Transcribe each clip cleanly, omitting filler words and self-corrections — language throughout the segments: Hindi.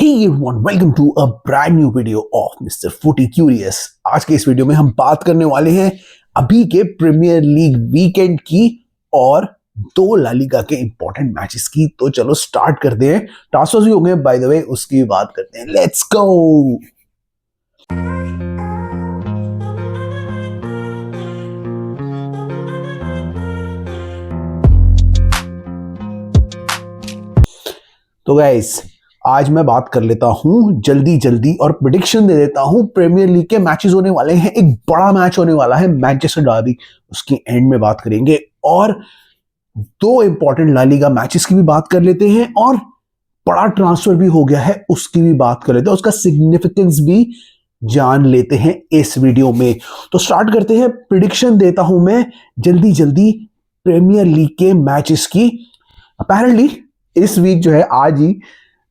Hey everyone, welcome to a brand new video of Mr. Footy Curious। आज के इस वीडियो में हम बात करने वाले हैं अभी के प्रीमियर लीग वीकेंड की और दो ला लीगा के इंपॉर्टेंट मैचेस की। तो चलो स्टार्ट करते हैं। ट्रांसफर्स भी हो गए बाय द वे, उसकी बात करते हैं। Let's go. तो गाइस, आज मैं बात कर लेता हूं जल्दी और प्रेडिक्शन दे देता हूं। प्रीमियर लीग के मैचेस होने वाले हैं। एक बड़ा मैच होने वाला है मैनचेस्टर डर्बी, उसकी एंड में बात करेंगे। और दो इंपॉर्टेंट ला लीगा मैचेस की भी बात कर लेते हैं और बड़ा ट्रांसफर भी हो गया है, उसकी भी बात कर लेते हैं, उसका सिग्निफिकेंस भी जान लेते हैं इस वीडियो में। तो स्टार्ट करते हैं। प्रेडिक्शन देता हूं मैं जल्दी प्रीमियर लीग के मैचेस की। अपेरेंटली इस वीक जो है, आज ही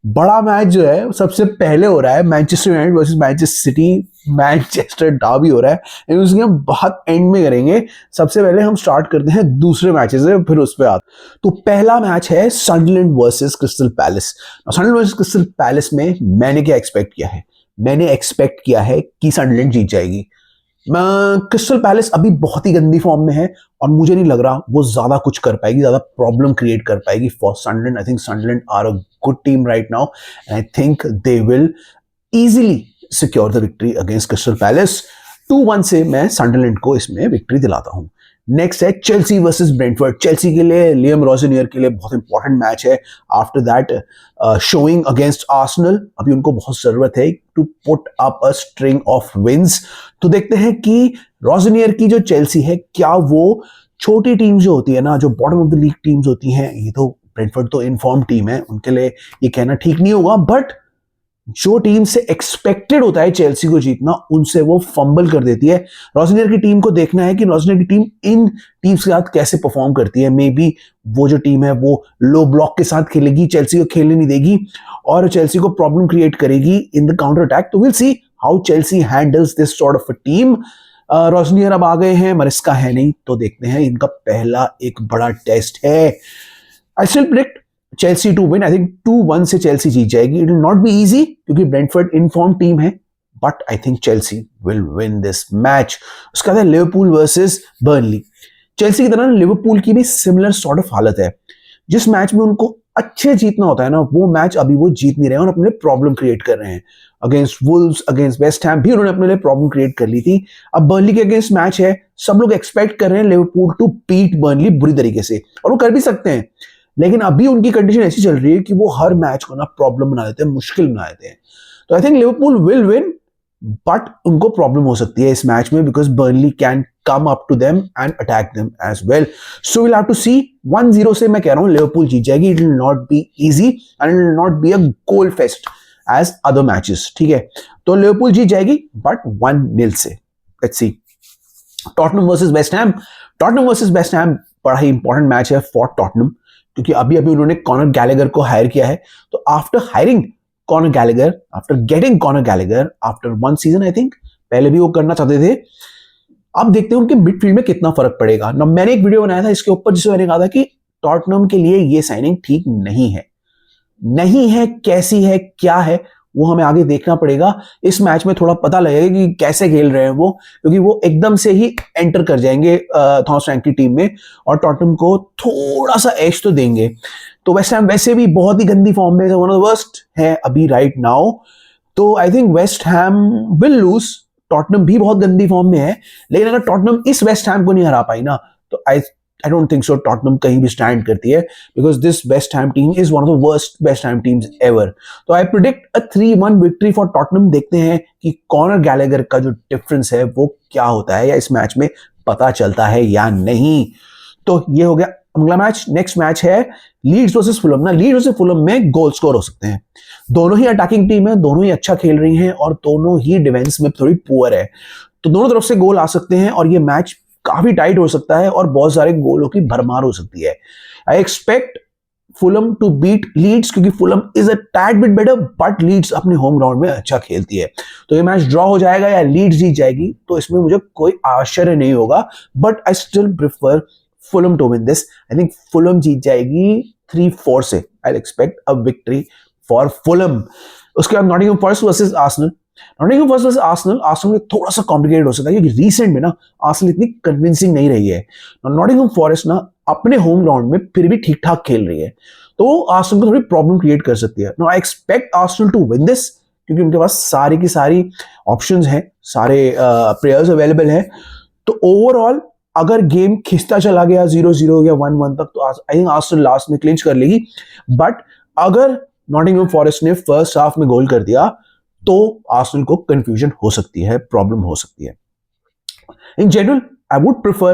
बड़ा मैच जो है सबसे पहले हो रहा है। Manchester United versus Manchester city, Manchester derby हो रहा है। उसकी हम बहुत एंड में करेंगे। सबसे पहले हम स्टार्ट करते हैं दूसरे मैचेस से, फिर उस पर आते। तो पहला मैच है Sunderland versus Crystal Palace. Sunderland versus Crystal Palace में मैंने क्या एक्सपेक्ट किया है? मैंने एक्सपेक्ट किया है कि सनडरलैंड जीत जाएगी। क्रिस्टल पैलेस अभी बहुत ही गंदी फॉर्म में है और मुझे नहीं लग रहा वो ज्यादा कुछ कर पाएगी, ज्यादा प्रॉब्लम क्रिएट कर पाएगी for Sunderland. I think Sunderland are a good team right now and I think they will easily secure the victory against Crystal Palace. 2-1 से मैं सनडरलैंड को इसमें विक्ट्री दिलाता हूं। नेक्स्ट है चेल्सी वर्सेस ब्रेंटफोर्ड। चेल्सी के लिए, लियम रोजनियर के लिए बहुत इंपॉर्टेंट मैच है। After that showing against Arsenal, अभी उनको बहुत जरूरत है to put up a string of wins. तो देखते हैं कि रोजनियर की जो चेल्सी है, क्या वो छोटी टीम जो होती है ना, जो bottom of the league teams होती हैं, ये तो ब्रेंटफोर्ड तो इनफॉर्म टीम है, उनके लिए ये कहना ठीक नहीं होगा, बट जो टीम से एक्सपेक्टेड होता है चेल्सी को जीतना, उनसे वो फंबल कर देती है। रोजनियर की टीम को देखना है कि रोजनियर की टीम इन टीम्स के साथ कैसे परफॉर्म करती है। मे बी वो जो टीम है वो लो ब्लॉक के साथ खेलेगी, चेल्सी को खेलने नहीं देगी और चेल्सी को प्रॉब्लम क्रिएट करेगी इन द काउंटर अटैक। तो will see how Chelsea handles this sort of a team. Rosenior अब आ गए हैं, मरिस्का है नहीं, तो देखते हैं। इनका पहला एक बड़ा टेस्ट है। I still predict Chelsea to win. I think 2-1 से चेल्सी जीत जाएगी। It will not be easy क्योंकि ब्रेंटफोर्ड इनफॉर्म टीम है, but I think Chelsea will win this match. उसके बाद लिवरपूल वर्सेस बर्नली। चेल्सी की तरह लिवरपूल की भी सिमिलर सॉर्ट ऑफ हालत है। जिस मैच में उनको अच्छे जीतना होता है ना, वो मैच अभी वो जीत नहीं रहे हैं और अपने लिए प्रॉब्लम क्रिएट कर रहे हैं। Against Wolves, against West Ham भी उन्होंने अपने लिए प्रॉब्लम क्रिएट कर ली थी। अब बर्नली के अगेंस्ट मैच है, सब लोग एक्सपेक्ट कर रहे हैं लिवरपूल टू बीट बर्नली बुरी तरीके से, और वो कर भी सकते हैं। लेकिन अभी उनकी कंडीशन ऐसी चल रही है कि वो हर मैच को ना प्रॉब्लम बना देते हैं, मुश्किल बना देते हैं। तो I think Liverpool will win, but उनको प्रॉब्लम हो सकती है इस मैच में because Burnley can come up to them and attack them as well. So will have to see. 1-0 से मैं कह रहा हूं लिवरपूल जीत जाएगी। It will not be easy and it will not be a goal fest as other matches, ठीक है? तो लिवरपूल जीत जाएगी बट 1-0 से। Let's see. Tottenham versus West Ham. Tottenham versus West Ham बड़ा ही इंपॉर्टेंट मैच है फॉर टॉटनहम, क्योंकि अभी उन्होंने कॉनर गैलेगर को हायर किया है। तो after hiring Conor Gallagher, after getting Conor Gallagher after 1 season, I think पहले भी वो करना चाहते थे, अब देखते हैं उनके मिडफील्ड में कितना फर्क पड़ेगा ना। मैंने एक वीडियो बनाया था इसके ऊपर जिसमें मैंने कहा था कि टॉटनहम के लिए ये साइनिंग ठीक नहीं है। कैसी है, क्या है, वो हमें आगे देखना पड़ेगा। इस मैच में थोड़ा पता लगेगा कि कैसे खेल रहे हैं वो, क्योंकि वो एकदम से ही एंटर कर जाएंगे थॉमस फ्रैंक की टीम में और टॉटनहम को थोड़ा सा एज तो देंगे। तो वेस्ट हैम वैसे भी बहुत ही गंदी फॉर्म में, वन ऑफ द वर्स्ट है अभी राइट नाउ। तो I think West Ham will lose. Tottenham भी बहुत गंदी फॉर्म में है, लेकिन अगर टॉटनहम इस वेस्ट हैम को नहीं हरा पाई ना, तो I don't think so Tottenham कहीं भी स्टैंड करती है, because this West Ham team is one of the worst West Ham teams ever. तो I predict a 3-1 victory for Tottenham. देखते हैं कि कॉनर गैलेगर का जो डिफरेंस है वो क्या होता है, या इस मैच में पता चलता है या नहीं। तो ये हो गया अगला मैच। नेक्स्ट मैच है लीड्स वर्सेस फुलहम ना। लीड्स वर्सेस फुलहम में गोल स्कोर हो सकते हैं। दोनों ही अटैकिंग टीम है, दोनों ही अच्छा खेल रही हैं और दोनों ही डिफेंस में थोड़ी पुअर है, तो दोनों तरफ से गोल आ सकते हैं और ये मैच काफी टाइट हो सकता है और बहुत सारे गोलों की भरमार हो सकती है। I expect Fulham to beat Leeds, क्योंकि Fulham is a tad bit better, but Leeds अपने होम ग्राउंड में अच्छा खेलती है। तो ये मैच ड्रॉ हो जाएगा या लीड्स जीत जाएगी, तो इसमें मुझे कोई आश्चर्य नहीं होगा, but I still prefer Fulham to win this. I think Fulham जीत जाएगी 3-4 से। I expect a victory for Fulham. उसके बाद Nottingham Forest versus Arsenal. Nottingham Forest versus Arsenal, Arsenal में थोड़ा सा कॉम्प्लिकेटेड हो सकता है क्योंकि रिसेंट में ना आर्सेनल इतनी कन्विंसिंग नहीं रही है। नॉटिंघम फॉरेस्ट ना अपने होम ग्राउंड में फिर भी ठीक ठाक खेल रही है, तो आर्सेनल को थोड़ी प्रॉब्लम क्रिएट कर सकती है। No I expect Arsenal to win this क्योंकि उनके पास सारी की सारी ऑप्शंस हैं, सारे प्लेयर्स अवेलेबल हैं। तो ओवरऑल अगर गेम खिंचता चला गया 0-0 या 1-1 तक, तो आई थिंक आर्सेनल लास्ट में क्लिंच कर लेगी। बट अगर नॉटिंघम फॉरेस्ट ने फर्स्ट हाफ में गोल कर दिया तो आर्सेनल को कंफ्यूजन हो सकती है, प्रॉब्लम हो सकती है। In general I would prefer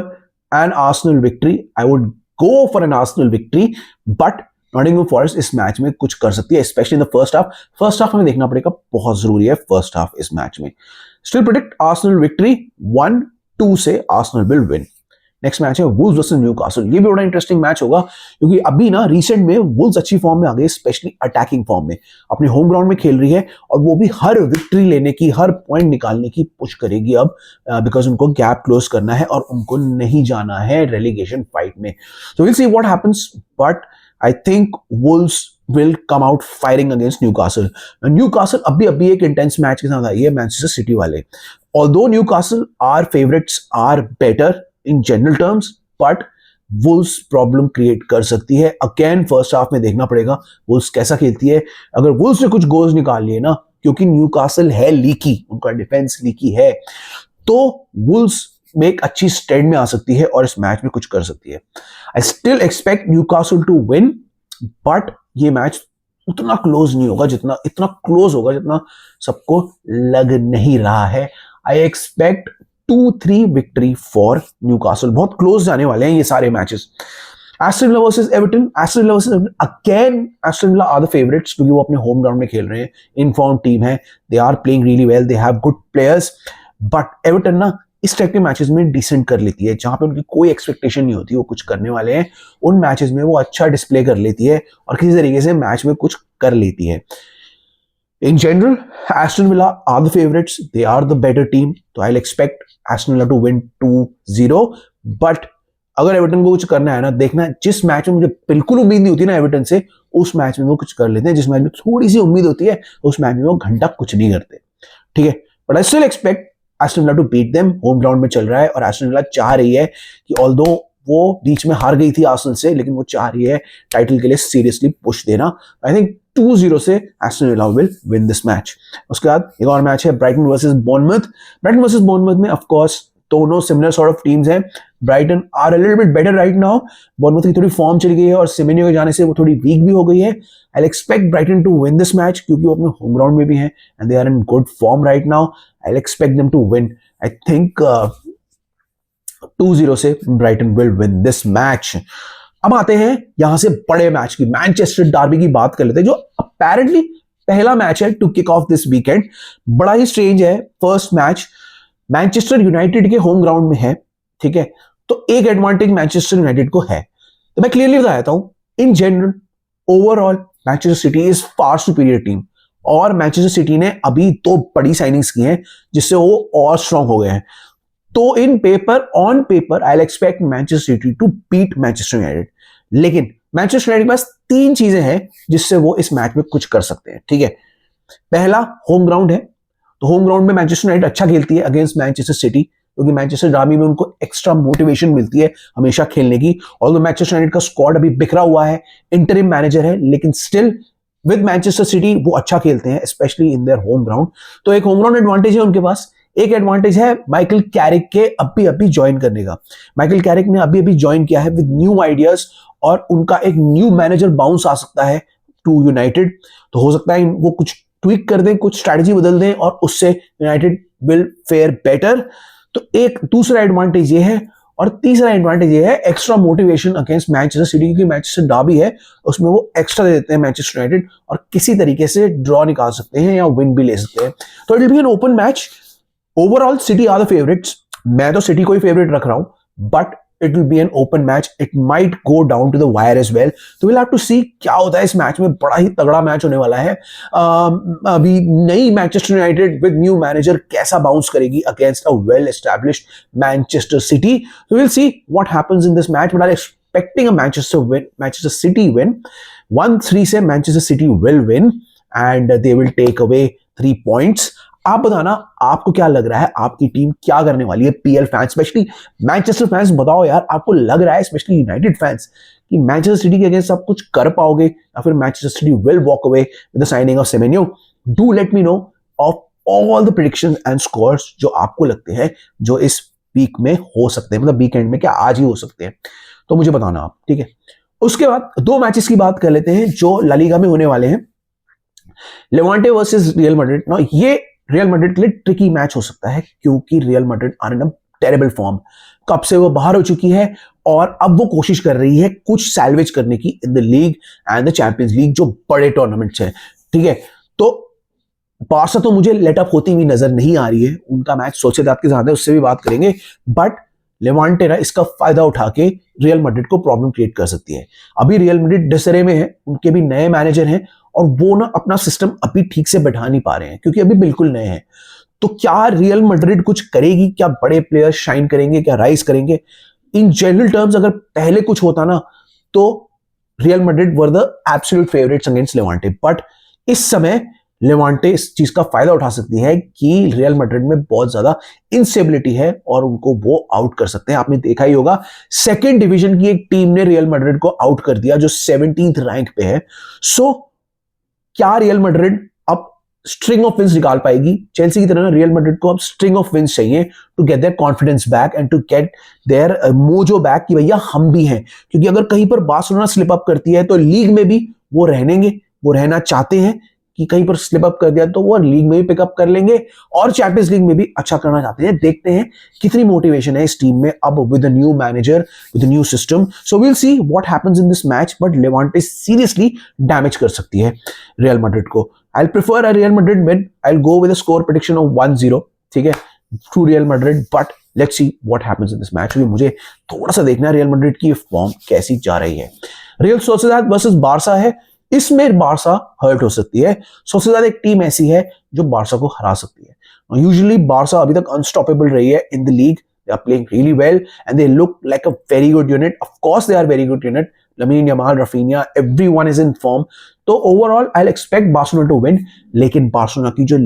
an Arsenal victory, I would go for an Arsenal victory, but Nottingham Forest इस मैच में कुछ कर सकती है, especially in the first half. First half हमें देखना पड़ेगा, बहुत जरूरी है फर्स्ट हाफ इस मैच में। स्टिल प्रेडिक्ट आर्सेनल विक्ट्री 1-2 से Arsenal will win. Next match है वुल्व्स वर्सेस न्यूकासल। ये भी बड़ा इंटरेस्टिंग मैच होगा क्योंकि अभी ना रिसेंट में वुल्व्स अच्छी फॉर्म में आ गई, स्पेशली अटैकिंग फॉर्म में, अपने होम ग्राउंड में खेल रही है और वो भी हर विक्ट्री लेने की, हर पॉइंट निकालने की पुश करेगी अब, बिकॉज उनको गैप क्लोज करना है और उनको नहीं जाना है रेलीगेशन फाइट में। सो will see what happens, but I think Wolves will come out firing against Newcastle. Now, Newcastle अभी एक इंटेंस मैच के साथ आई है मैनचेस्टर सिटी वाले। Although Newcastle our favorites are better in general terms, but Wolves problem create कर सकती है। अगेन फर्स्ट हाफ में देखना पड़ेगा Wolves कैसा खेलती है। अगर Wolves ने कुछ गोल्स निकाल लिए ना, क्योंकि न्यूकासल है लीकी, उनका डिफेंस लीकी है, तो Wolves में एक अच्छी स्टैंड में आ सकती है और इस मैच में कुछ कर सकती है। I still expect Newcastle to win, but ये मैच उतना क्लोज नहीं होगा, इतना क्लोज होगा जितना सबको लग नहीं रहा है। I expect 2-3 victory for Newcastle. बहुत क्लोज जाने वाले हैं ये सारे matches. Aston Villa versus Everton. Aston Villa versus Everton, again Aston Villa are the favourites क्योंकि वो अपने होम ग्राउंड में खेल रहे हैं, इनफॉर्म टीम है, they are playing really well, they have good players. But Everton ना इस टाइप के मैचेस में डिसेंट कर लेती है, जहां पे उनकी कोई एक्सपेक्टेशन नहीं होती वो कुछ करने वाले हैं, उन मैचेस में वो अच्छा डिस्प्ले कर लेती है और किसी तरीके से मैच में कुछ कर लेती है। In general, Aston Villa are the favorites. They are the better team. So I'll expect Aston Villa to win 2-0. But अगर एवर्टन को कुछ करना है ना, देखना जिस मैच में मुझे बिल्कुल उम्मीद नहीं होती ना एवर्टन से, उस मैच में वो कुछ कर लेते हैं। जिस मैच में थोड़ी सी उम्मीद होती है, उस मैच में वो घंटा कुछ नहीं करते। ठीक है, but I still expect Aston Villa to beat them. Home ground में चल रहा है और एस्टन विला चाह रही है कि ऑल्दो वो बीच में हार गई थी आर्सेनल से, लेकिन वो चाह रही है टाइटल के लिए सीरियसली पुश देना। आई थिंक 2-0 से Aston Villa will win this match. उसके बाद एक और मैच है Brighton versus Bournemouth. Brighton versus Bournemouth में ऑफ कोर्स दोनों सिमिलर सॉर्ट ऑफ टीम्स हैं। Brighton are a little bit better right now. Bournemouth की थोड़ी फॉर्म चली गई है और सिमेन्यो के जाने से वो थोड़ी वीक भी हो गई है। I expect Brighton to win this match क्योंकि वो अपने होम ग्राउंड में भी हैं and they are in good form right now. I expect them to win. I think 2-0 से Brighton will win this match. अब आते हैं यहां से बड़े मैच की, मैनचेस्टर डार्बी की बात कर लेते हैं, जो अपेरेंटली पहला मैच है to kick off this weekend. बड़ा ही स्ट्रेंज है, फर्स्ट मैच मैनचेस्टर यूनाइटेड के होम ग्राउंड में है। ठीक है, तो एक एडवांटेज मैनचेस्टर यूनाइटेड को है, तो मैं क्लियरली बता देता हूं। In general overall Manchester city is far superior team और मैनचेस्टर सिटी ने अभी 2 बड़ी साइनिंग्स की हैं जिससे वो और स्ट्रांग हो गए हैं। तो in paper, on paper I expect Manchester City to beat Manchester United, लेकिन मैनचेस्टर यूनाइटेड के पास 3 चीजें हैं जिससे वो इस मैच में कुछ कर सकते हैं। ठीक है, पहला होम ग्राउंड है, तो होम ग्राउंड में मैनचेस्टर यूनाइटेड अच्छा खेलती है अगेंस्ट मैनचेस्टर सिटी क्योंकि मैनचेस्टर डार्बी में उनको एक्स्ट्रा मोटिवेशन मिलती है हमेशा खेलने की। ऑल्दो मैनचेस्टर यूनाइटेड का स्क्वाड अभी बिखरा हुआ है, इंटरिम मैनेजर है, लेकिन स्टिल विद मैनचेस्टर सिटी वो अच्छा खेलते हैं, specially in their home ground. तो एक होम ग्राउंड एडवांटेज है उनके पास। एक एडवांटेज है माइकल कैरिक के अभी ज्वाइन करने का। माइकल कैरिक ने अभी ज्वाइन किया है विद न्यू आइडियाज और उनका एक न्यू मैनेजर बाउंस आ सकता है टू यूनाइटेड। तो हो सकता है वो कुछ ट्वीक कर दें, कुछ स्ट्रैटेजी बदल दें और उससे यूनाइटेड विल फेयर बेटर। तो एक दूसरा एडवांटेज ये है और तीसरा एडवांटेज ये है extra motivation against Manchester city, क्योंकि मैनचेस्टर डार्बी है उसमें वो एक्स्ट्रा दे देते हैं मैनचेस्टर यूनाइटेड और किसी तरीके से ड्रॉ निकाल सकते हैं या विन भी ले सकते हैं। तो it will be an open match. Overall City are the favourites, मैं तो सिटी को ही फेवरेट रख रहा हूं, but it will be an open match, it might go down to the wire as well. तो विल हैव टू सी क्या होता है इस मैच में। बड़ा ही तगड़ा मैच होने वाला है। अभी नई Manchester United with new manager कैसा बाउंस करेगी against a well established Manchester City. तो will see what happens in this match, but I expecting a Manchester City win 1-3 से Manchester City will win. And they will take away 3 points. आप बताना आपको क्या लग रहा है, आपकी टीम क्या करने वाली है? PL fans, specially Manchester fans, बताओ यार, आपको लग रहा है, स्पेशली यूनाइटेड फैंस, कि मैनचेस्टर सिटी के अगेंस्ट आप कुछ कर पाओगे या फिर Manchester City will walk away with the signing off Semenyo? Do let me no of all the predictions and scores जो आपको लगते हैं जो इस वीक में हो सकते हैं, मतलब वीकेंड में, क्या आज ही हो सकते हैं, तो मुझे बताना आप, ठीक है? उसके बाद 2 मैचेस की बात कर लेते हैं जो ला लीगा में होने वाले हैं। Levante versus real Madrid. ना ये रियल मैड्रिड के लिए ट्रिकी मैच हो सकता है क्योंकि Real Madrid are in a terrible form. कब से वो बाहर हो चुकी है और अब वो कोशिश कर रही है कुछ सैल्वेज करने की इन the league and the champions league, जो बड़े टूर्नामेंट्स हैं, ठीक है? तो बार्सा तो मुझे लेटअप होती हुई नजर नहीं आ रही है, उनका मैच सोसिएदाद के साथ है, उससे भी बात करेंगे, बट लेवांटे ना इसका फायदा उठा के रियल मैड्रिड को प्रॉब्लम क्रिएट कर सकती है। अभी रियल मैड्रिड डिसरे में है, उनके भी नए मैनेजर हैं और वो ना अपना सिस्टम अभी ठीक से बैठा नहीं पा रहे हैं क्योंकि अभी बिल्कुल नए हैं। तो क्या रियल मैड्रिड कुछ करेगी? क्या बड़े प्लेयर शाइन करेंगे? क्या राइज करेंगे? इन जनरल टर्म्स अगर पहले कुछ होता ना तो real Madrid were the absolute favourites against Levante, but इस समय लेवांटे इस चीज का फायदा उठा सकती है कि रियल मैड्रिड में बहुत ज्यादा इंस्टेबिलिटी है और उनको वो आउट कर सकते हैं। आपने देखा ही होगा, सेकंड डिवीजन की एक टीम ने रियल मैड्रिड को आउट कर दिया जो 17th रैंक पे है। सो क्या रियल मैड्रिड अब स्ट्रिंग ऑफ विंस निकाल पाएगी? चेल्सी की तरह रियल मैड्रिड को अब स्ट्रिंग ऑफ विंस चाहिए to get their confidence back and to get their mojo back कि भैया हम भी हैं। क्योंकि अगर कहीं पर बार्सिलोना स्लिप अप करती है तो लीग में भी वो रहेंगे, वो रहना चाहते हैं कि कहीं पर स्लिप अप कर दिया तो वो लीग में भी पिकअप कर लेंगे और चैंपियंस लीग में भी अच्छा करना चाहते हैं। देखते हैं कितनी मोटिवेशन है इस टीम में अब with a new manager, with a new system. So will see what happens in this match, but Levante seriously damage कर सकती है रियल मैड्रिड को। I will prefer a Real Madrid win. I will go with a score prediction of 1-0, ठीक है, to Real Madrid, but let's see what happens in this match. क्योंकि मुझे थोड़ा सा देखना है रियल मैड्रिड की फॉर्म कैसी जा रही है। रियल सोसिएदाद वर्सेस बार्सा है, इसमें बार्सा हर्ट हो सकती है। सोसिएदाद एक टीम ऐसी है जो बार्सा को हरा सकती है। यूजुअली बार्सा अभी तक अनस्टॉपेबल रही है in the league. They are playing really well and they look like a very good unit. Of course they are very good unit. Lamine Yamal, Raphinha, everyone is in form. तो overall I will expect Barcelona to win, लेकिन बार्सिलोना की जो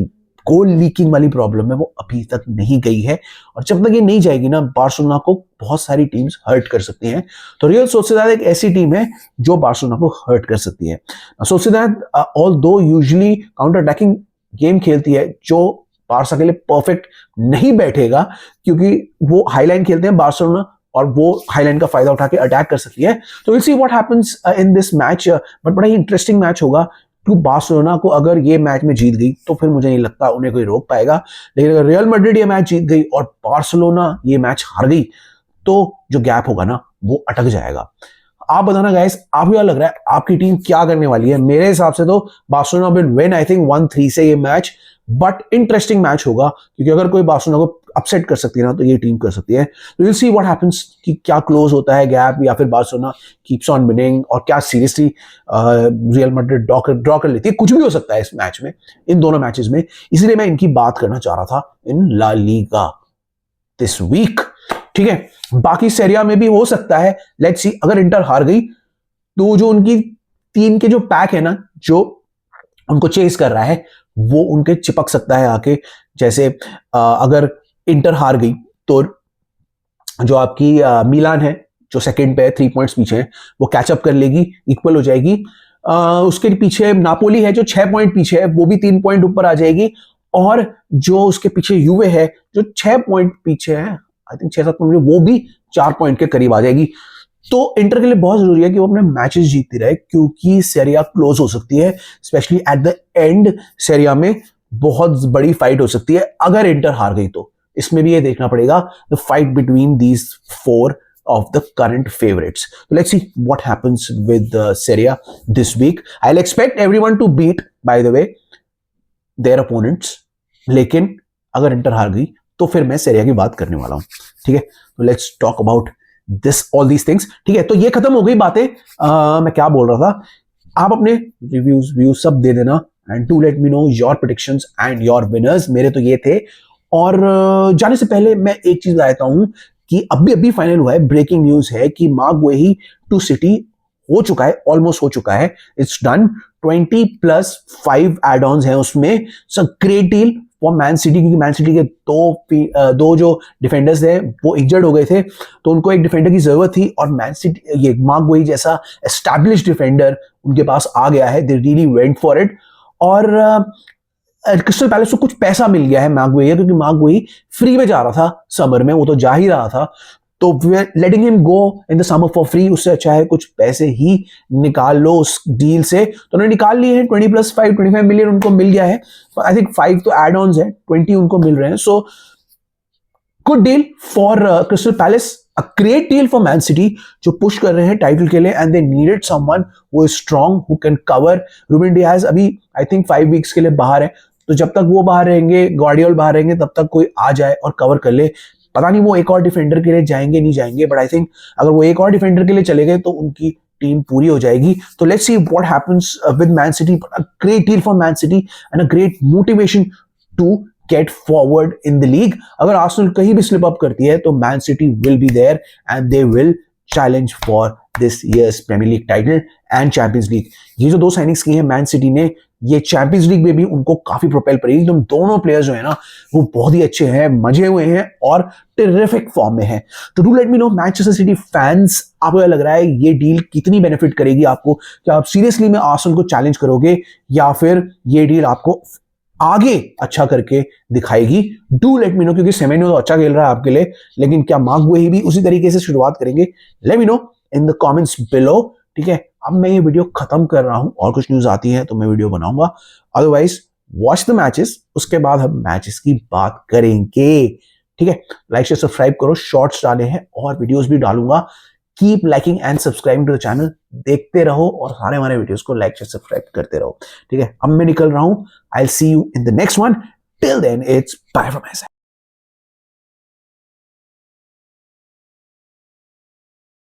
गोल लीकिंग वाली प्रॉब्लम है वो अभी तक नहीं गई है और जब तक ये नहीं जाएगी ना, बार्सिलोना को बहुत सारी टीम्स हर्ट कर सकती हैं। तो रियल सोसिएदाद एक ऐसी टीम है जो बार्सिलोना को हर्ट कर सकती है। Sociedad although usually counter attacking game खेलती है जो बार्सा के लिए परफेक्ट नहीं बैठेगा क्योंकि वो हाईलाइन खेलते हैं बार्सिलोना और वो हाईलाइन का फायदा उठा के अटैक कर सकती है। तो will see what happens in this match, but बड़ा ही इंटरेस्टिंग मैच होगा। तो बार्सिलोना को अगर ये मैच में जीत गई तो फिर मुझे नहीं लगता उन्हें कोई रोक पाएगा, लेकिन अगर रियल मैड्रिड ये मैच जीत गई और बार्सिलोना ये मैच हार गई तो जो गैप होगा ना वो अटक जाएगा। आप बताना गाइस, आपको क्या लग रहा है, आपकी टीम क्या करने वाली है? मेरे हिसाब से तो Barcelona will win, I think 1-3 से ये मैच, बट इंटरेस्टिंग मैच होगा क्योंकि अगर कोई बार्सिलोना को अपसेट कर सकती है ना तो ये टीम कर सकती है। तो विल सी व्हाट हैपेंस कि क्या क्लोज होता है गैप या फिर बार्सिलोना कीप्स ऑन विनिंग और क्या सीरियसली रियल मैड्रिड ड्रॉ कर लेती है। कुछ भी हो सकता है इस मैच में, इन दोनों मैचेस में, इसलिए मैं इनकी बात करना चाह रहा था इन ला लीगा दिस वीक, ठीक है। बाकी सेरिया में भी हो सकता है, लेट्स सी। अगर इंटर हार गई तो जो उनकी टीम के जो पैक है ना जो उनको चेस कर रहा है वो उनके चिपक सकता है आके। जैसे अगर इंटर हार गई तो जो आपकी मिलान है जो सेकंड पे है, 3 पॉइंट्स पीछे है, वो कैचअप कर लेगी, इक्वल हो जाएगी। उसके पीछे नापोली है जो 6 पॉइंट पीछे है, वो भी 3 पॉइंट ऊपर आ जाएगी। और जो उसके पीछे यूवे है जो 6 पॉइंट पीछे है, आई थिंक 6-7 पॉइंट, वो भी 4 पॉइंट के करीब आ जाएगी। तो इंटर के लिए बहुत जरूरी है कि वो अपने मैचेस जीतती रहे क्योंकि सेरिया क्लोज हो सकती है, स्पेशली एट द एंड सेरिया में बहुत बड़ी फाइट हो सकती है अगर इंटर हार गई तो। इसमें भी ये देखना पड़ेगा the fight between these 4 of the current favorites. So let's see what happens with Serie A this week. I'll expect everyone to beat, by the way, their opponents. लेकिन अगर इंटर हार गई तो फिर मैं सेरिया की बात करने वाला हूं, ठीक है। तो let's talk about this all these things, ठीक है। तो ये खत्म हो गई बातें। मैं क्या बोल रहा था, आप अपने रिव्यूज सब दे देना and to let me know your predictions and your winners. मेरे तो ये थे। और जाने से पहले मैं एक चीज बताता हूं कि अभी फाइनल हुआ है, ब्रेकिंग न्यूज है कि मार्क गुएही टू सिटी हो चुका है, ऑलमोस्ट हो चुका है, इट्स डन। 20+5 एड ऑन्स हैं उसमें। So great deal for Man city, क्योंकि मैन सिटी के दो जो डिफेंडर्स थे वो इंजर्ड हो गए थे, तो उनको एक डिफेंडर की जरूरत थी, और मैन सिटी ये मार्क जैसा एस्टैब्लिश्ड डिफेंडर उनके पास आ गया है। They really went for it. और क्रिस्टल पैलेस को कुछ पैसा मिल गया है मैगवेयर, क्योंकि मैगवेयर फ्री में जा रहा था समर में, वो तो जा ही रहा था, तो we are letting him go in the summer for free. उससे अच्छा है कुछ पैसे ही निकाल लो उस डील से। तो उन्होंने निकाल लिए हैं 20+5 25 मिलियन उनको मिल गया है। आई थिंक 5 तो एड ऑन्स है, 20 उनको मिल रहे हैं। So good deal for Crystal Palace, a great deal for Man City जो पुश कर रहे हैं टाइटल के लिए, and they needed someone who is strong, who can cover. Ruben Dias अभी आई थिंक 5 वीक्स के लिए बाहर है, तो जब तक वो बाहर रहेंगे, गार्डियोल बाहर रहेंगे, तब तक कोई आ जाए और कवर कर ले। पता नहीं वो एक और डिफेंडर के लिए जाएंगे नहीं जाएंगे, बट आई थिंक अगर वो एक और डिफेंडर के लिए चले गए तो उनकी टीम पूरी हो जाएगी। तो let's see what happens with Man City. A great deal for Man City and a great motivation to get forward in the league. अगर आर्सेनल कहीं भी स्लिप अप करती है तो Man City will be there and they will challenge for this year's Premier League title and Champions League. ये जो 2 साइनिंग्स की है मैन सिटी ने, ये चैंपियंस लीग में भी उनको काफी प्रोपेल करेगी। तुम दोनों प्लेयर्स जो है ना वो बहुत ही अच्छे हैं, मजे हुए हैं और टेरिफिक फॉर्म में हैं। तो do let me no Manchester city fans, आपको क्या लग रहा है ये डील कितनी बेनिफिट करेगी आपको? क्या आप सीरियसली में आर्सेनल को चैलेंज करोगे, या फिर ये डील आपको आगे अच्छा करके दिखाएगी? डू लेट मी नो, क्योंकि सेमेन्यो तो अच्छा खेल रहा है आपके लिए, लेकिन क्या मार्क भी उसी तरीके से शुरुआत करेंगे? Late me no in the comments below. ठीक है, अब मैं ये वीडियो खत्म कर रहा हूं, और कुछ न्यूज आती है तो मैं वीडियो बनाऊंगा। अदरवाइज वॉच द मैचेस, उसके बाद हम मैचेस की बात करेंगे। ठीक है, लाइक शेयर सब्सक्राइब करो, शॉर्ट्स डाले हैं और वीडियोस भी डालूंगा। Keep liking and subscribing to the channel, देखते रहो और सारे हमारे वीडियोस को लाइक शेयर सब्सक्राइब करते रहो। ठीक है, अब मैं निकल रहा हूं। I will see you in the next one. Till then it's bye from my side.